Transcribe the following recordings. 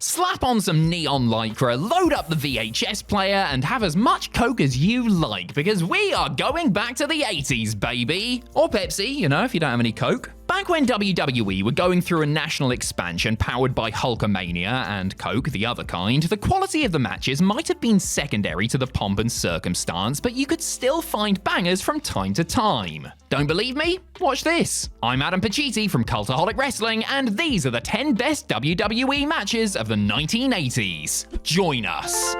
Slap on some neon lycra, load up the VHS player, and have as much Coke as you like, because we are going back to the 80s, baby! Or Pepsi, you know, if you don't have any Coke. Back when WWE were going through a national expansion powered by Hulkamania and Coke, the other kind, the quality of the matches might have been secondary to the pomp and circumstance, but you could still find bangers from time to time. Don't believe me? Watch this. I'm Adam Pacitti from Cultaholic Wrestling, and these are the 10 best WWE matches of the 1980s. Join us.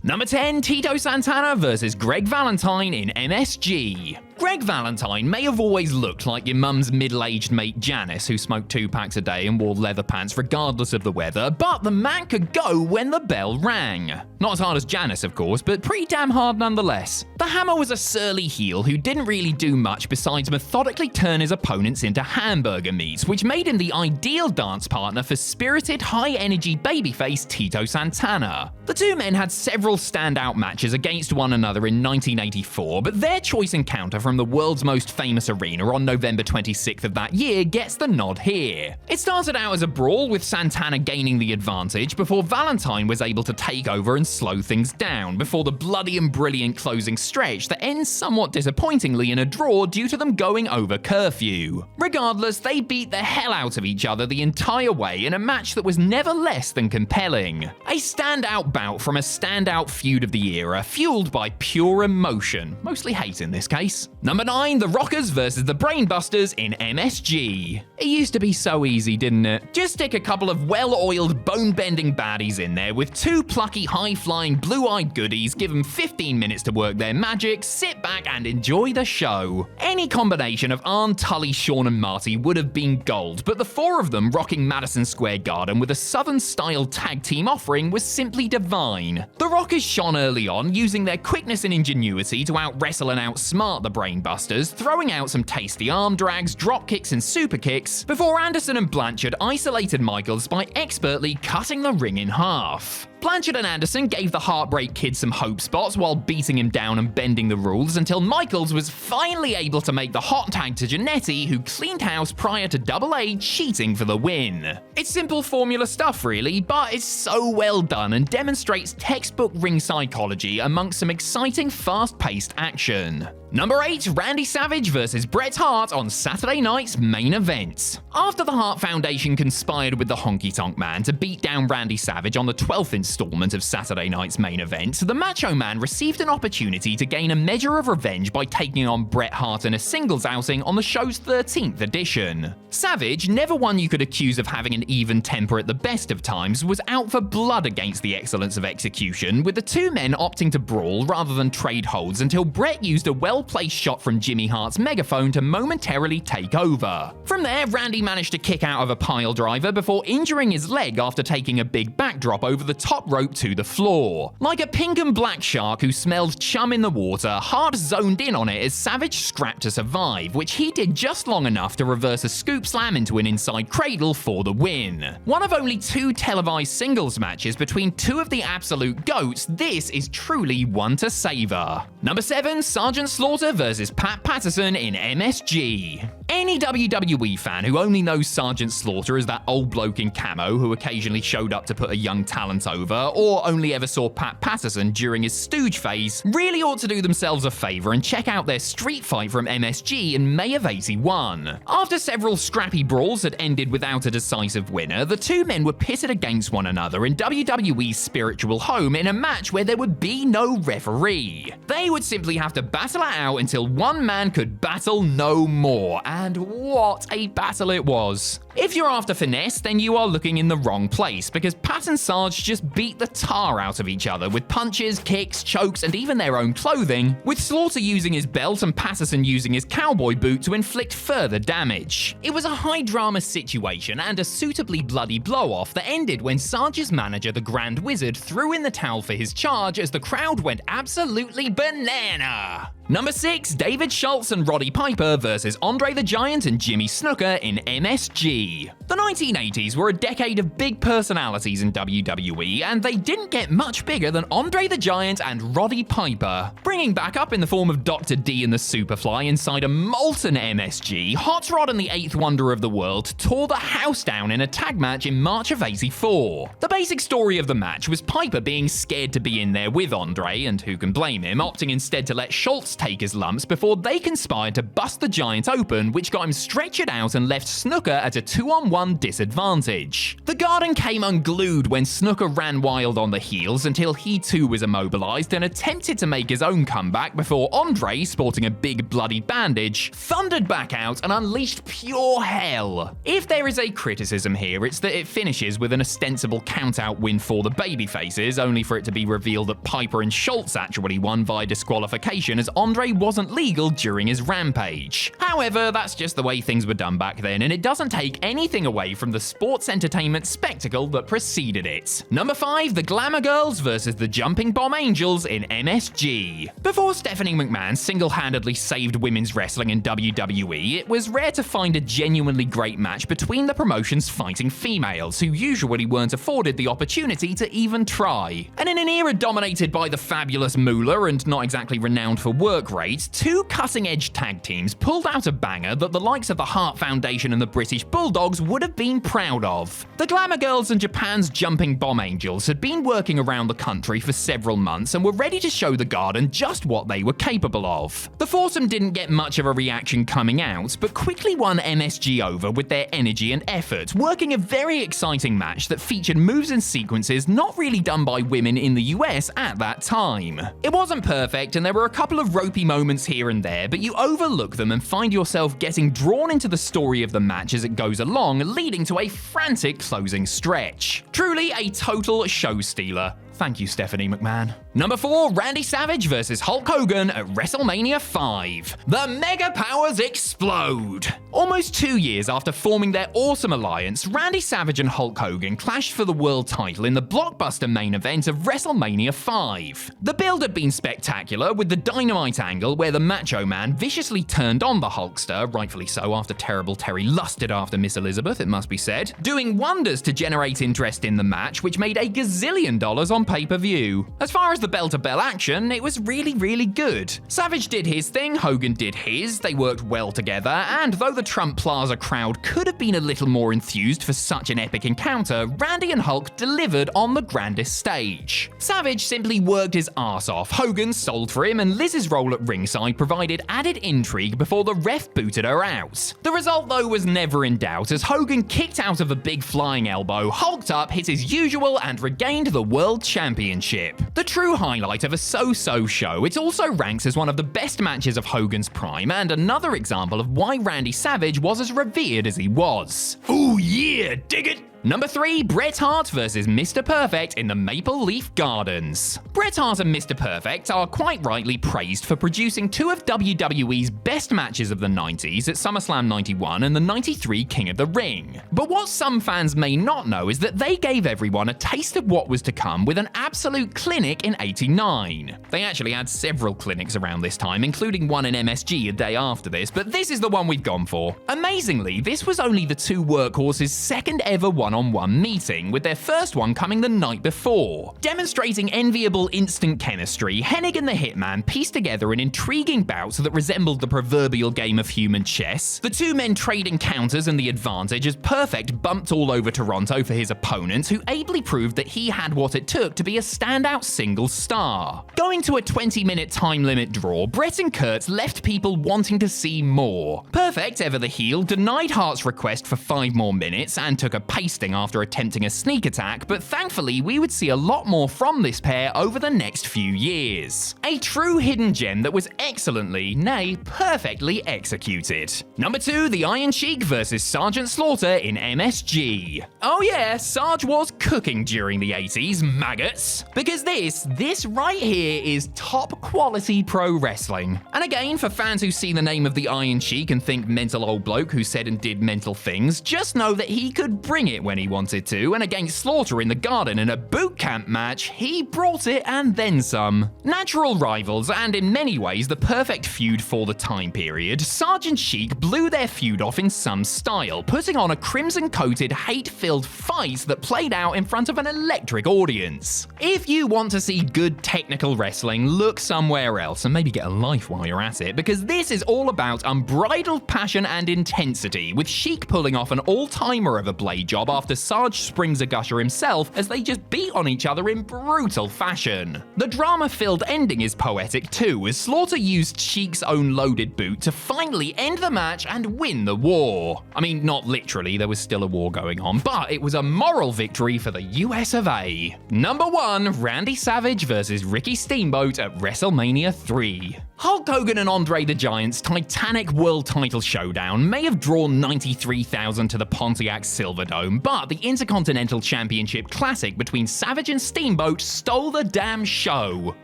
Number 10, Tito Santana vs. Greg Valentine in MSG. Greg Valentine may have always looked like your mum's middle-aged mate Janice, who smoked 2 packs a day and wore leather pants regardless of the weather, but the man could go when the bell rang. Not as hard as Janice, of course, but pretty damn hard nonetheless. The Hammer was a surly heel who didn't really do much besides methodically turn his opponents into hamburger meats, which made him the ideal dance partner for spirited, high-energy babyface Tito Santana. The two men had several standout matches against one another in 1984, but their choice encounter from the world's most famous arena on November 26th of that year gets the nod here. It started out as a brawl with Santana gaining the advantage before Valentine was able to take over and slow things down before the bloody and brilliant closing stretch that ends somewhat disappointingly in a draw due to them going over curfew. Regardless, they beat the hell out of each other the entire way in a match that was never less than compelling. A standout bout from a standout feud of the era, fueled by pure emotion, mostly hate in this case. Number 9, The Rockers vs. the Brainbusters in MSG. It used to be so easy, didn't it? Just stick a couple of well-oiled, bone-bending baddies in there with 2 plucky, high-flying, blue-eyed goodies, give them 15 minutes to work their magic, sit back and enjoy the show. Any combination of Arn, Tully, Shawn and Marty would have been gold, but the 4 of them rocking Madison Square Garden with a Southern-style tag team offering was simply divine. The Rockers shone early on, using their quickness and ingenuity to out-wrestle and outsmart the Brainbusters, throwing out some tasty arm drags, drop kicks and super kicks, before Anderson and Blanchard isolated Michaels by expertly cutting the ring in half. Blanchard and Anderson gave the Heartbreak Kid some hope spots while beating him down and bending the rules until Michaels was finally able to make the hot tag to Jannetty, who cleaned house prior to Double A cheating for the win. It's simple formula stuff really, but it's so well done and demonstrates textbook ring psychology amongst some exciting fast-paced action. Number 8, Randy Savage vs. Bret Hart on Saturday night's main event. After the Hart Foundation conspired with the Honky Tonk Man to beat down Randy Savage on the 12th installment of Saturday night's main event, the Macho Man received an opportunity to gain a measure of revenge by taking on Bret Hart in a singles outing on the show's 13th edition. Savage, never one you could accuse of having an even temper at the best of times, was out for blood against the excellence of execution, with the two men opting to brawl rather than trade holds until Bret used a well-placed shot from Jimmy Hart's megaphone to momentarily take over. From there, Randy managed to kick out of a pile driver before injuring his leg after taking a big backdrop over the top rope to the floor. Like a pink and black shark who smelled chum in the water, Hart zoned in on it as Savage scrapped to survive, which he did just long enough to reverse a scoop slam into an inside cradle for the win. One of only 2 televised singles matches between 2 of the absolute GOATs, this is truly one to savor. Number 7, Sgt Slaughter vs. Pat Patterson in MSG. Any WWE fan who only knows Sgt Slaughter as that old bloke in camo who occasionally showed up to put a young talent over, or only ever saw Pat Patterson during his stooge phase, really ought to do themselves a favor and check out their street fight from MSG in May of '81. After several scrappy brawls had ended without a decisive winner, the two men were pitted against one another in WWE's spiritual home in a match where there would be no referee. They would simply have to battle it out until one man could battle no more, and what a battle it was. If you're after finesse, then you are looking in the wrong place, because Pat and Sarge just beat the tar out of each other with punches, kicks, chokes, and even their own clothing, with Slaughter using his belt and Patterson using his cowboy boot to inflict further damage. It was a high-drama situation and a suitably bloody blow-off that ended when Sarge's manager, the Grand Wizard, threw in the towel for his charge as the crowd went absolutely banana. Number 6, David Schultz and Roddy Piper versus Andre the Giant and Jimmy Snuka in MSG. The 1980s were a decade of big personalities in WWE, and they didn't get much bigger than Andre the Giant and Roddy Piper. Bringing back up in the form of Dr. D and the Superfly inside a molten MSG, Hot Rod and the Eighth Wonder of the World tore the house down in a tag match in March of '84. The basic story of the match was Piper being scared to be in there with Andre, and who can blame him, opting instead to let Schultz take his lumps before they conspired to bust the Giant open, which got him stretchered out and left Snuka at a 2-on-1 disadvantage. The Garden came unglued when Snuka ran wild on the heels until he too was immobilized and attempted to make his own comeback before Andre, sporting a big bloody bandage, thundered back out and unleashed pure hell. If there is a criticism here, it's that it finishes with an ostensible count-out win for the babyfaces, only for it to be revealed that Piper and Schultz actually won via disqualification as Andre wasn't legal during his rampage. However, that's just the way things were done back then, and it doesn't take anything away from the sports entertainment spectacle that preceded it. Number 5, the Glamour Girls versus the Jumping Bomb Angels in MSG. Before Stephanie McMahon single-handedly saved women's wrestling in WWE, it was rare to find a genuinely great match between the promotion's fighting females, who usually weren't afforded the opportunity to even try. And in an era dominated by the fabulous Moolah and not exactly renowned for work rate, two cutting-edge tag teams pulled out a banger that the likes of the Hart Foundation and the British Bulldogs would have been proud of. The Glamour Girls and Japan's Jumping Bomb Angels had been working around the country for several months and were ready to show the Garden just what they were capable of. The foursome didn't get much of a reaction coming out, but quickly won MSG over with their energy and effort, working a very exciting match that featured moves and sequences not really done by women in the US at that time. It wasn't perfect, and there were a couple of ropey moments here and there, but you overlook them and find yourself getting drawn into the story of the match as it goes along, leading to a frantic closing stretch. Truly a total show stealer. Thank you, Stephanie McMahon. Number 4, Randy Savage versus Hulk Hogan at WrestleMania 5. The Mega Powers explode! Almost 2 years after forming their awesome alliance, Randy Savage and Hulk Hogan clashed for the world title in the blockbuster main event of WrestleMania 5. The build had been spectacular, with the Dynamite angle where the Macho Man viciously turned on the Hulkster, rightfully so after terrible Terry lusted after Miss Elizabeth, it must be said, doing wonders to generate interest in the match, which made a gazillion dollars on pay-per-view. As far as the bell-to-bell action, it was really good. Savage did his thing, Hogan did his, they worked well together, and though the Trump Plaza crowd could have been a little more enthused for such an epic encounter, Randy and Hulk delivered on the grandest stage. Savage simply worked his arse off, Hogan sold for him, and Liz's role at ringside provided added intrigue before the ref booted her out. The result, though, was never in doubt, as Hogan kicked out of a big flying elbow, hulked up, hit his usual, and regained the World Championship. The true highlight of a so-so show, it also ranks as one of the best matches of Hogan's prime, and another example of why Randy Savage was as revered as he was. Ooh yeah, dig it! Number 3, Bret Hart versus Mr. Perfect in the Maple Leaf Gardens. Bret Hart and Mr. Perfect are quite rightly praised for producing two of WWE's best matches of the 90s at SummerSlam 91 and the 93 King of the Ring. But what some fans may not know is that they gave everyone a taste of what was to come with an absolute clinic in '89. They actually had several clinics around this time, including one in MSG a day after this, but this is the one we've gone for. Amazingly, this was only the two workhorses' second ever one-on-one meeting, with their first one coming the night before. Demonstrating enviable instant chemistry, Hennig and the Hitman pieced together an intriguing bout that resembled the proverbial game of human chess. The two men trading counters and the advantage as Perfect bumped all over Toronto for his opponent, who ably proved that he had what it took to be a standout single star. Going to a 20-minute time limit draw, Bret and Kurt left people wanting to see more. Perfect, ever the heel, denied Hart's request for 5 more minutes and took a pasting after attempting a sneak attack, but thankfully we would see a lot more from this pair over the next few years. A true hidden gem that was excellently, nay, perfectly executed. Number 2, the Iron Sheik versus Sgt Slaughter in MSG. Oh yeah, Sarge was cooking during the 80s, maggots. Because this right here is top quality pro wrestling. And again, for fans who see the name of the Iron Sheik and think mental old bloke who said and did mental things, just know that he could bring it when when he wanted to, and against Slaughter in the Garden in a boot camp match, he brought it and then some. Natural rivals, and in many ways the perfect feud for the time period, Sarge and Sheik blew their feud off in some style, putting on a crimson-coated, hate-filled fight that played out in front of an electric audience. If you want to see good technical wrestling, look somewhere else and maybe get a life while you're at it, because this is all about unbridled passion and intensity, with Sheik pulling off an all-timer of a blade job after Sarge springs a gusher himself as they just beat on each other in brutal fashion. The drama-filled ending is poetic too, as Slaughter used Sheik's own loaded boot to finally end the match and win the war. I mean, not literally, there was still a war going on, but it was a moral victory for the US of A. Number 1, Randy Savage versus Ricky Steamboat at WrestleMania 3. Hulk Hogan and Andre the Giant's titanic world title showdown may have drawn 93,000 to the Pontiac Silverdome, but the Intercontinental Championship Classic between Savage and Steamboat stole the damn show.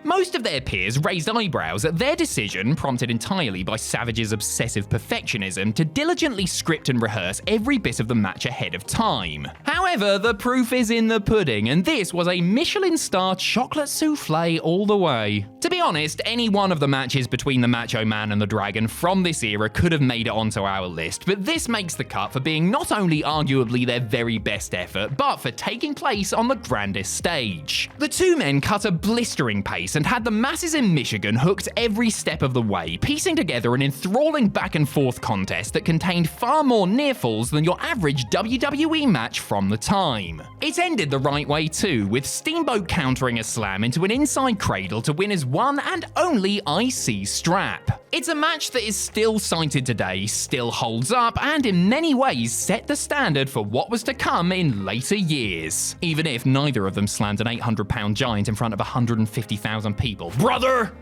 Most of their peers raised eyebrows at their decision, prompted entirely by Savage's obsessive perfectionism, to diligently script and rehearse every bit of the match ahead of time. However, the proof is in the pudding, and this was a Michelin-star chocolate souffle all the way. To be honest, any one of the matches between the Macho Man and the Dragon from this era could have made it onto our list, but this makes the cut for being not only arguably their very best effort, but for taking place on the grandest stage. The two men cut a blistering pace and had the masses in Michigan hooked every step of the way, piecing together an enthralling back-and-forth contest that contained far more near-falls than your average WWE match from the time. It ended the right way too, with Steamboat countering a slam into an inside cradle to win his one and only IC strap. It's a match that is still cited today, still holds up, and in many ways set the standard for what was to come in later years. Even if neither of them slammed an 800-pound giant in front of 150,000 people. Brother!